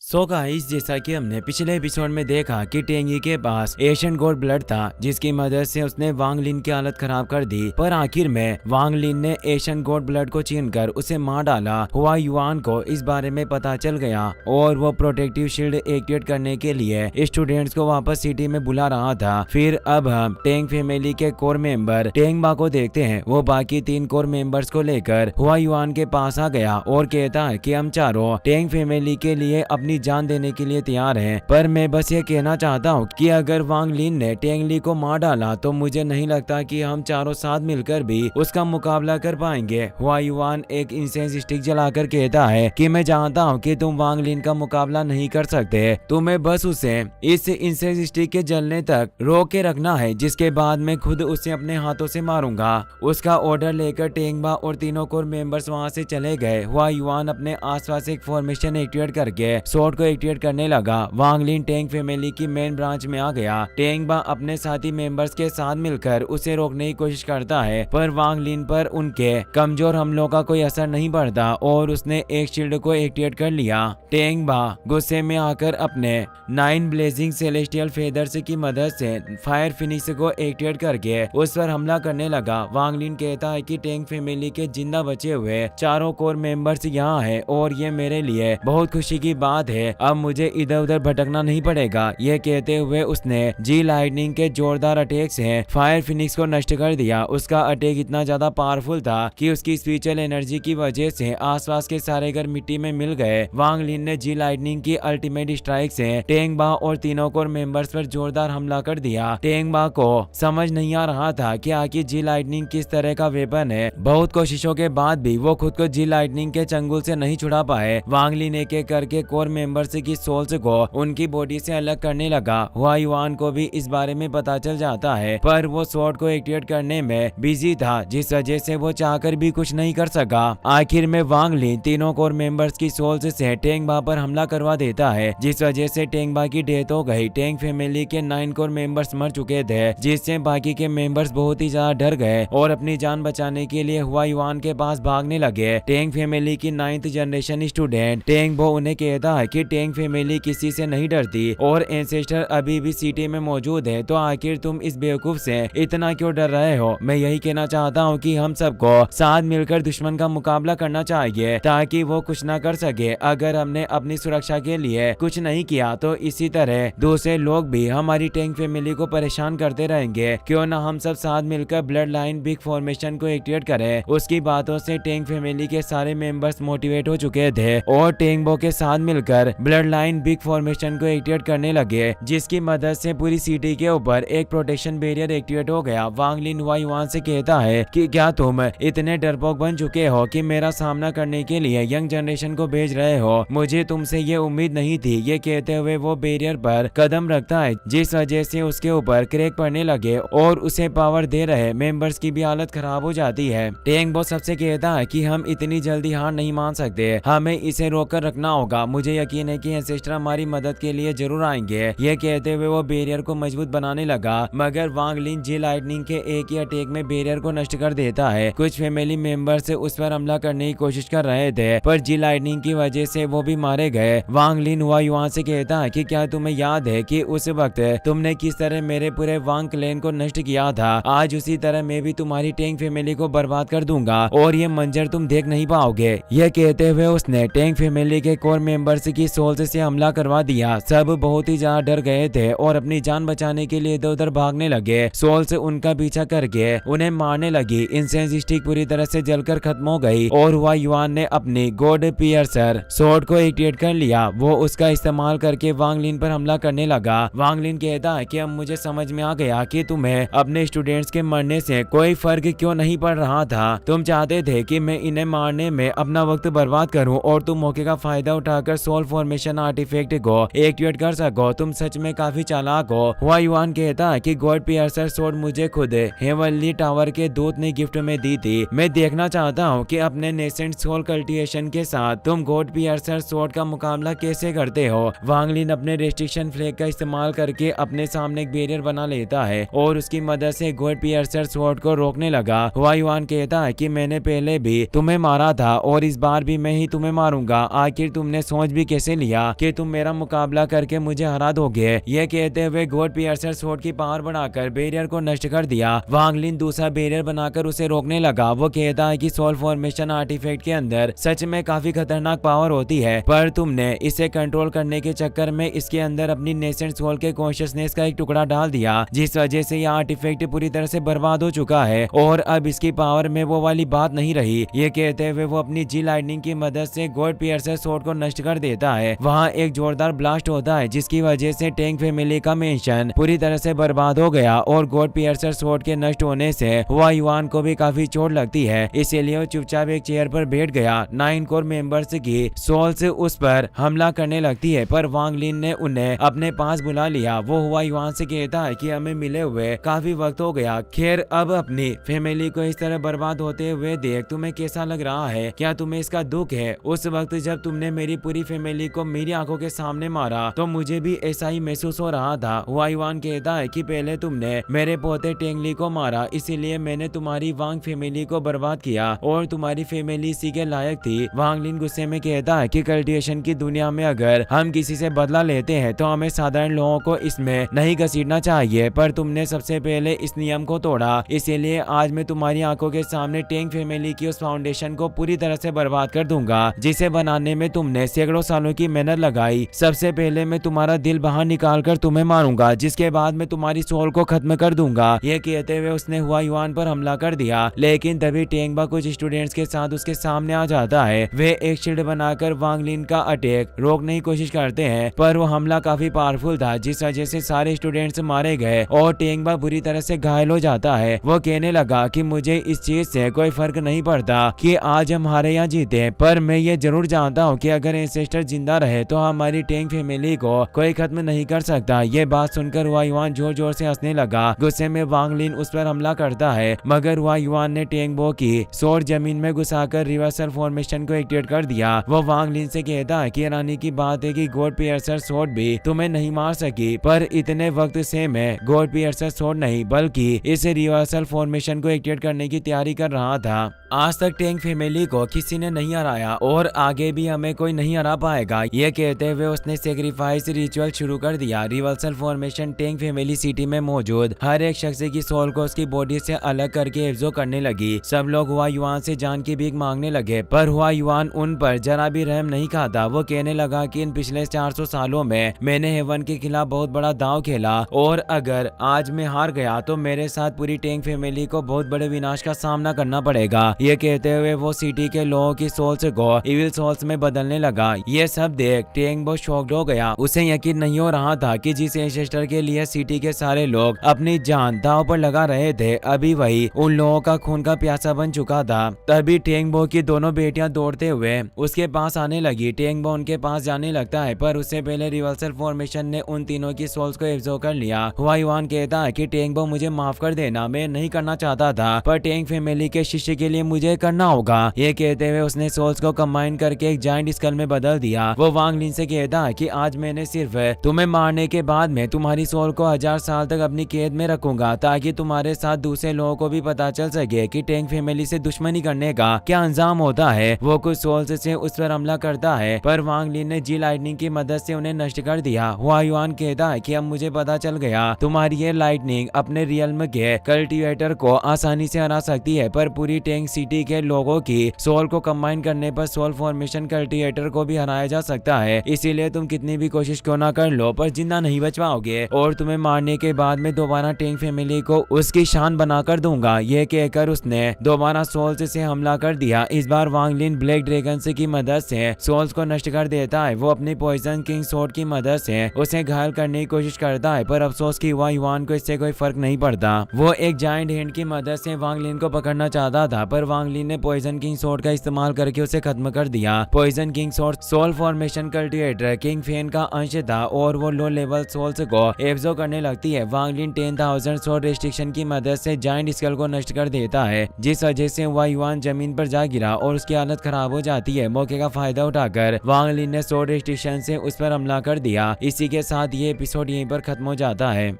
So guys, जैसा कि हमने पिछले एपिसोड में देखा कि टेंगी के पास एशियन गोड ब्लड था, जिसकी मदद से उसने वांग लिन की हालत खराब कर दी। पर आखिर में वांग लिन ने एशियन गोड ब्लड को छीनकर उसे मार डाला। हुआ युआन को इस बारे में पता चल गया और वो प्रोटेक्टिव शील्ड एक्टिवेट करने के लिए स्टूडेंट्स को वापस सिटी में बुला रहा था। फिर अब हम टेंग फैमिली के कोर मेंबर टेंग बा को देखते हैं। वो बाकी 3 कोर मेंबर्स को लेकर हुआ युआन के पास आ गया और कहता है कि हम चारों टेंग फैमिली के लिए अपनी जान देने के लिए तैयार हैं, पर मैं बस ये कहना चाहता हूँ कि अगर वांग लिन ने टेंग ली को मार डाला तो मुझे नहीं लगता कि हम चारों साथ मिलकर भी उसका मुकाबला कर पाएंगे। हुआ युआन एक इंसेंस स्टिक जलाकर कहता है कि मैं जानता हूँ कि तुम वांग लिन का मुकाबला नहीं कर सकते, तुम्हें बस उसे इस इंसेंस स्टिक के जलने तक रोक के रखना है, जिसके बाद मैं खुद उसे अपने हाथों से मारूंगा। उसका ऑर्डर लेकर टेंगबा और तीनों कोर मेंबर्स वहाँ से चले गए। हुआ युआन अपने आसपास एक फॉर्मेशन एक्टिवेट करके स्वॉर्ड को एक्टिवेट करने लगा। वांग लिन टेंग फैमिली की मेन ब्रांच में आ गया। टेंगबा अपने साथी मेंबर्स के साथ मिलकर उसे रोकने की कोशिश करता है, पर वांग लिन पर उनके कमजोर हमलों का कोई असर नहीं पड़ता और उसने एक शील्ड को एक्टिवेट कर लिया। टेंगबा गुस्से में आकर अपने 9 ब्लेजिंग सेलेस्टियल फेदर्स की मदद से फायर फिनिक्स को एक्टिवेट करके उस पर हमला करने लगा। वांग लिन कहता है कि टेंग फैमिली के जिंदा बचे हुए चारों कोर मेंबर्स यहाँ है और ये मेरे लिए बहुत खुशी की बात है। अब मुझे इधर उधर भटकना नहीं पड़ेगा। यह कहते हुए उसने जी लाइटनिंग के जोरदार अटैक से फायर फिनिक्स को नष्ट कर दिया। उसका अटैक इतना ज्यादा पावरफुल था कि उसकी स्पिरिचुअल एनर्जी की वजह से आसपास के सारे घर मिट्टी में मिल गए। वांग लिन ने जी लाइटनिंग की अल्टीमेट स्ट्राइक से टेंगबा और तीनों कोर मेंबर्स पर जोरदार हमला कर दिया। टेंगबा को समझ नहीं आ रहा था कि आखिर जी लाइटनिंग किस तरह का वेपन है। बहुत कोशिशों के बाद भी वो खुद को जी लाइटनिंग के चंगुल से नहीं छुड़ा पाए। वांग लिन एक एक करके कोर मेंबर्स की सोल्स को उनकी बॉडी से अलग करने लगा। हुआ युआन को भी इस बारे में पता चल जाता है, पर वो स्वॉर्ड को एक्टिवेट करने में बिजी था, जिस वजह से वो चाहकर भी कुछ नहीं कर सका। आखिर में वांग लिन तीनों कोर मेंबर्स की सोल्स से टेंगबा पर हमला करवा देता है, जिस वजह से टेंगबा की डेथ हो गई। टेंग फैमिली के 9 कोर मेंबर्स मर चुके थे, जिससे बाकी के मेंबर्स बहुत ही ज्यादा डर गए और अपनी जान बचाने के लिए हुआ युआन के पास भागने लगे। टेंग फैमिली की 9th जनरेशन स्टूडेंट टेंगबो उन्हें कहता है कि टेंग फैमिली किसी से नहीं डरती और एंसेस्टर अभी भी सिटी में मौजूद है, तो आखिर तुम इस बेवकूफ से इतना क्यों डर रहे हो। मैं यही कहना चाहता हूँ कि हम सबको साथ मिलकर दुश्मन का मुकाबला करना चाहिए ताकि वो कुछ ना कर सके। अगर हमने अपनी सुरक्षा के लिए कुछ नहीं किया तो इसी तरह दूसरे लोग भी हमारी टेंग फैमिली को परेशान करते रहेंगे। क्यों ना हम सब साथ मिलकर ब्लड लाइन बिग फॉर्मेशन को एक्टिवेट करें। उसकी बातों से टेंग फैमिली के सारे मेंबर्स मोटिवेट हो चुके थे और टेंगबो के साथ मिलकर ब्लड लाइन बिग फॉर्मेशन को एक्टिवेट करने लगे, जिसकी मदद से पूरी सिटी के ऊपर एक प्रोटेक्शन बैरियर एक्टिवेट हो गया। वांग लिन हुआ युआन से कहता है कि क्या तुम इतने डरपोक बन चुके हो कि मेरा सामना करने के लिए यंग जनरेशन को भेज रहे हो। मुझे तुमसे ये उम्मीद नहीं थी। ये कहते हुए वो बैरियर पर कदम रखता है, जिस वजह से उसके ऊपर क्रैक पड़ने लगे और उसे पावर दे रहे मेंबर्स की भी हालत खराब हो जाती है। टेंगबो सबसे कहता है कि हम इतनी जल्दी हार नहीं मान सकते, हमें इसे रोक कर रखना होगा। मुझे यकीन है कि एंसेस्टर हमारी मदद के लिए जरूर आएंगे। ये कहते हुए वो बैरियर को मजबूत बनाने लगा, मगर वांग लिन जी लाइटनिंग के एक ही अटैक में बैरियर को नष्ट कर देता है। कुछ फैमिली मेंबर्स उस पर हमला करने की कोशिश कर रहे थे, पर जी लाइटनिंग की वजह से वो भी मारे गए। वांग लिन हुआ युआन से कहता है कि क्या तुम्हें याद है कि उस वक्त तुमने किस तरह मेरे पूरे वांग क्लैन को नष्ट किया था। आज उसी तरह मैं भी तुम्हारी टेंग फैमिली को बर्बाद कर दूंगा और ये मंजर तुम देख नहीं पाओगे। यह कहते हुए उसने टेंग फैमिली के कोर मेंबर्स की सोल्स से हमला करवा दिया। सब बहुत ही ज्यादा डर गए थे और अपनी जान बचाने के लिए इधर उधर भागने लगे। सोल्स उनका पीछा करके उन्हें मारने लगी। इंसेंस स्टिक पूरी तरह से जलकर खत्म हो गई और हुआ युआन ने अपनी गॉड पियर्सर स्वॉर्ड को एक्टिवेट कर लिया। वो उसका इस्तेमाल करके वांग लिन पर हमला करने लगा। वांग लिन कहता है कि अब मुझे समझ में आ गया कि तुम्हें अपने स्टूडेंट्स के मरने से कोई फर्क क्यों नहीं पड़ रहा था। तुम चाहते थे कि मैं इन्हें मारने में अपना वक्त बर्बाद करूं और तुम मौके का फायदा उठाकर सोल फॉर्मेशन आर्टिफैक्ट को एक्टिवेट कर सको। तुम सच में काफी चालाक हो। हुआ युआन कहता है कि गॉड पियर्सर स्वॉर्ड मुझे खुद हेवनली टावर के दूत ने गिफ्ट में दी थी। मैं देखना चाहता हूँ कि अपने नेसेंट सोल कल्टिवेशन के साथ तुम गॉड पियर्सर स्वॉर्ड का मुकाबला कैसे करते हो। वांग लिन अपने रेस्ट्रिक्शन फ्लैग का इस्तेमाल करके अपने सामने एक बैरियर बना लेता है और उसकी मदद से गॉड पियर्सर स्वॉर्ड को रोकने लगा। हुआ युआन कहता है कि मैंने पहले भी तुम्हें मारा था और इस बार भी मैं ही तुम्हें मारूंगा। आखिर तुमने सोच भी कैसे लिया कि तुम मेरा मुकाबला करके मुझे हरा दोगे। ये कहते हुए गॉड पियर्सर स्वॉर्ड की पावर बढ़ाकर बैरियर को नष्ट कर दिया। वांग लिन दूसरा बैरियर बनाकर उसे रोकने लगा। वो कहता है कि सोल फॉर्मेशन आर्टिफैक्ट के अंदर सच में काफी खतरनाक पावर होती है, पर तुमने इसे कंट्रोल करने के चक्कर में इसके अंदर अपनी नेसेंट सोल के कॉन्शियसनेस का एक टुकड़ा डाल दिया, जिस वजह से यह आर्टिफैक्ट पूरी तरह से बर्बाद हो चुका है और अब इसकी पावर में वो वाली बात नहीं रही। ये कहते हुए वो अपनी जी लाइटनिंग की मदद से गॉड पियर्सर स्वॉर्ड को नष्ट कर देता है। वहाँ एक जोरदार ब्लास्ट होता है जिसकी वजह से टेंग फैमिली का मेंशन पूरी तरह से बर्बाद हो गया और गॉड पियर्सर स्वॉर्ड के नष्ट होने से हुआ युआन को भी काफी चोट लगती है। इसीलिए वो चुपचाप एक चेयर पर बैठ गया। 9 कोर मेंबर्स की सोल्स उस पर हमला करने लगती है, पर वांग लिन ने उन्हें अपने पास बुला लिया। वो हुआ युआन से कहता है कि हमें मिले हुए काफी वक्त हो गया। खैर, अब अपनी फैमिली को इस तरह बर्बाद होते हुए देख तुम्हें कैसा लग रहा है? क्या तुम्हें इसका दुख है? उस वक्त जब तुमने मेरी पूरी फैमिली को मेरी आंखों के सामने मारा तो मुझे भी ऐसा ही महसूस हो रहा था। हुआ युआन कहता है कि पहले तुमने मेरे पोते टेंगली को मारा, इसीलिए मैंने तुम्हारी वांग फैमिली को बर्बाद किया और तुम्हारी फैमिली इसी के लायक थी। वांग लिन गुस्से में कहता है कि कल्टिवेशन की दुनिया में अगर हम किसी से बदला लेते हैं तो हमें साधारण लोगों को इसमें नहीं घसीटना चाहिए, पर तुमने सबसे पहले इस नियम को तोड़ा, इसीलिए आज मैं तुम्हारी आंखों के सामने टेंग फैमिली की उस फाउंडेशन को पूरी तरह से बर्बाद कर दूंगा जिसे बनाने में तुमने सैकड़ों सालों की मेहनत लगाई। सबसे पहले मैं तुम्हारा दिल बाहर निकाल कर तुम्हें मारूंगा, जिसके बाद मैं तुम्हारी सोल को खत्म कर दूंगा। ये कहते हुए उसने हुआ युआन पर हमला कर दिया, लेकिन तभी टेंगबा कुछ स्टूडेंट्स के साथ उसके सामने आ जाता है। वे एक शील्ड बनाकर वांग लिन का अटैक रोकने की कोशिश करते हैं, पर वो हमला काफी पावरफुल था जिस वजह से सारे स्टूडेंट्स मारे गए और टेंगबा बुरी तरह से घायल हो जाता है। वो कहने लगा कि मुझे इस चीज से कोई फर्क नहीं पड़ता कि आज हमारे यहाँ जीते, पर मैं ये जरूर जानता हूँ कि अगर एंसेस्टर जिंदा रहे तो हमारी टेंग फैमिली को कोई खत्म नहीं कर सकता। ये बात सुनकर हुआ युआन जोर जोर से हंसने लगा। गुस्से में वांग लिन उस पर हमला करता है, मगर हुआ युआन ने टेंगबो की सोर्ड जमीन में घुसाकर रिवर्सल फॉर्मेशन को एक्टिवेट कर दिया। वो वांग लिन से कहता है कि हैरानी की बात है कि गॉड पियर्सर स्वॉर्ड भी तुम्हें नहीं मार सकी, पर इतने वक्त से मैं गॉड पियर्सर स्वॉर्ड नहीं बल्कि इस रिवर्सल फॉर्मेशन को एक्टिवेट करने की तैयारी कर रहा था। आज तक टेंग फैमिली को किसी ने नहीं हराया और आगे भी हमें कोई नहीं हरा पाएगा। ये कहते हुए उसने सेक्रीफाइस रिचुअल शुरू कर दिया। Reversal formation tang family city में मौजूद हर एक शख्स की सोल को उसकी बॉडी से अलग करके एब्जॉर्ब करने लगी। सब लोग हुआ युआन से जान की भीख मांगने लगे, पर हुआ युआन उन पर जरा भी रहम नहीं खाता। वो कहने लगा कि इन पिछले 400 सालों में मैंने हेवन के खिलाफ बहुत बड़ा दांव खेला और अगर आज मैं हार गया तो मेरे साथ पूरी टेंग फैमिली को बहुत बड़े विनाश का सामना करना पड़ेगा। ये कहते हुए वो सिटी के लोगों की सोल्स को इविल सोल्स में बदलने लगा। ये सब देख टेंगबो शॉक्ड हो गया। उसे यकीन नहीं हो रहा था कि जिस एंसेस्टर के लिए सिटी के सारे लोग अपनी जान दांव पर लगा रहे थे, अभी वही उन लोगों का खून का प्यासा बन चुका था। तभी टेंगबो की दोनों बेटियां दौड़ते हुए उसके पास आने लगी। टेंगबो उनके पास जाने लगता है, पर उससे पहले रिवर्सल फॉर्मेशन ने उन तीनों की सोल्स को एब्जॉर्ब कर लिया। हुआ युआन कहता है कि टेंगबो मुझे माफ कर देना, मैं नहीं करना चाहता था, पर टेंग फैमिली के शिष्य के लिए मुझे करना होगा। ये कहते हुए उसने सोल्स को कंबाइन करके एक जायंट स्कल में बदल दिया। वो वांग लिन से कहता है कि आज मैंने सिर्फ तुम्हें मारने के बाद में तुम्हारी सोल को 1000 साल तक अपनी कैद में रखूंगा, ताकि तुम्हारे साथ दूसरे लोगों को भी पता चल सके कि टेंग फैमिली से दुश्मनी करने का क्या अंजाम होता है। वो कुछ सोल्स से उस पर हमला करता है, पर वांग लिन ने जी लाइटनिंग की मदद से उन्हें नष्ट कर दिया। हुआ युआन कहता है कि अब मुझे पता चल गया तुम्हारी ये लाइटनिंग अपने रियल्म के कल्टिवेटर को आसानी से हरा सकती है, पर पूरी टेंग सिटी के लोगों की सोल को कंबाइन करने पर सोल फॉर्मेशन कल्टिवेटर को भी हराया जा सकता है। इसीलिए तुम कितनी भी कोशिश क्यों ना कर लो, पर जिंदा नहीं बच पाओगे और तुम्हें मारने के बाद में दोबारा टेंग फैमिली को उसकी शान बनाकर दूंगा। ये कहकर उसने दोबारा सोल्स से हमला कर दिया। इस बार वांग लिन ब्लैक ड्रैगन की मदद से सोल्स को नष्ट कर देता है। वो अपनी पॉइजन किंग सोर्ड की मदद से उसे घायल करने की कोशिश करता है, पर अफसोस की हुआ युआन को इससे कोई फर्क नहीं पड़ता। वो एक जायंट हैंड की मदद से वांग लिन को पकड़ना चाहता था, पर वांग लिन ने पॉइजन किंग सोर्ड का इस्तेमाल करके उसे खत्म कर दिया। Poison king sword soul formation cultivator king Fen का अंश था और वो लो लेवल सोल्स को एब्जॉर्ब करने लगती है। वांग लिन 10,000 सोल रेस्ट्रिक्शन की मदद से जायंट स्कल को नष्ट कर देता है, जिस वजह से हुआ युआन जमीन पर जा गिरा और उसकी हालत खराब हो जाती है। मौके का फायदा उठाकर वांग लिन ने सोल रेस्ट्रिक्शन से उस पर हमला कर दिया। इसी के साथ ये एपिसोड यहीं पर खत्म हो जाता है।